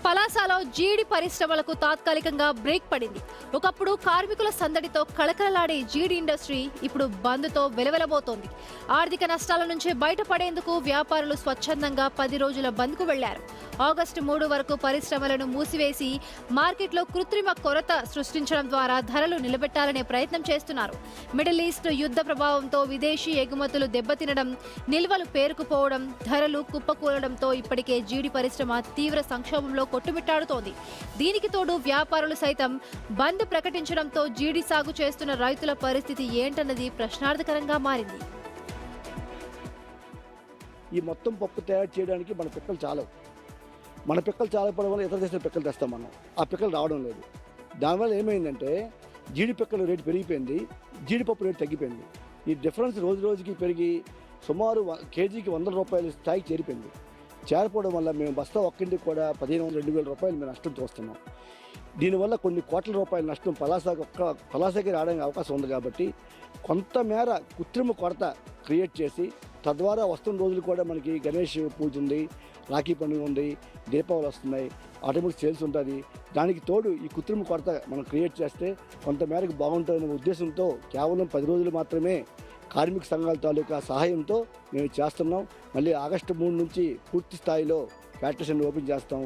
పలాసలో జీడి పరిశ్రమలకు తాత్కాలికంగా బ్రేక్ పడింది. ఒకప్పుడు కార్మికుల సందడితో కళకళలాడే జీడి ఇండస్ట్రీ ఇప్పుడు బంద్తో వెలవెలబోతోంది. ఆర్థిక నష్టాల నుంచి బయటపడేందుకు వ్యాపారులు స్వచ్ఛందంగా 10 రోజుల బంద్కు వెళ్లారు. ఆగస్టు 3 వరకు పరిశ్రమలను మూసివేసి మార్కెట్లో కృత్రిమ కొరత సృష్టించడం ద్వారా ధరలు నిలబెట్టాలనే ప్రయత్నం చేస్తున్నారు. మిడిల్ ఈస్ట్ యుద్ధ ప్రభావంతో విదేశీ ఎగుమతులు దెబ్బతినడం, నిల్వలు పేరుకుపోవడం, ధరలు కుప్పకూలడంతో ఇప్పటికే జీడి పరిశ్రమ తీవ్ర సంక్షోభంలో కొట్టుమిట్టాడుతోంది. దీనికి తోడు వ్యాపారులు సైతం బంద్ ప్రకటించడంతో జీడి సాగు చేస్తున్న రైతుల పరిస్థితి ఏంటన్నది ప్రశ్నార్థకరంగా మారింది. ఈ మొత్తం పప్పు తయారు చేయడానికి మన పిక్కలు చాలవు. మన పిక్కలు చాలకపోవడం వల్ల ఇతర దేశాల పిక్కలు తెస్తాం మనం. ఆ పిక్కలు రావడం లేదు. దానివల్ల ఏమైందంటే జీడి పిక్కల రేటు పెరిగిపోయింది, జీడిపప్పు రేటు తగ్గిపోయింది. ఈ డిఫరెన్స్ రోజు రోజుకి పెరిగి సుమారు కేజీకి 100 రూపాయల స్థాయికి చేరిపోయింది. చేరిపోవడం వల్ల మేము బస్తా ఒక్కింటికి కూడా 15,000-2,000 రూపాయలు మేము నష్టం చూస్తున్నాం. దీనివల్ల కొన్ని కోట్ల రూపాయల నష్టం పలాసకి రావడానికి అవకాశం ఉంది. కాబట్టి కొంతమేర కృత్రిమ కొరత క్రియేట్ చేసి తద్వారా వస్తున్న రోజులు కూడా మనకి గణేష్ పూజ ఉంది, రాఖీ పండుగ ఉంది, దీపావళి వస్తున్నాయి, ఆటోమేటిక్ సేల్స్ ఉంటుంది. దానికి తోడు ఈ కృత్రిమ కొరత మనం క్రియేట్ చేస్తే కొంతమేరకు బాగుంటుందనే ఉద్దేశంతో కేవలం 10 రోజులు మాత్రమే కార్మిక సంఘాల తాలూకా సహాయంతో మేము చేస్తున్నాం. మళ్ళీ ఆగస్టు 3 నుంచి పూర్తి స్థాయిలో ఫ్యాక్టరీస్ ఓపెన్ చేస్తాం.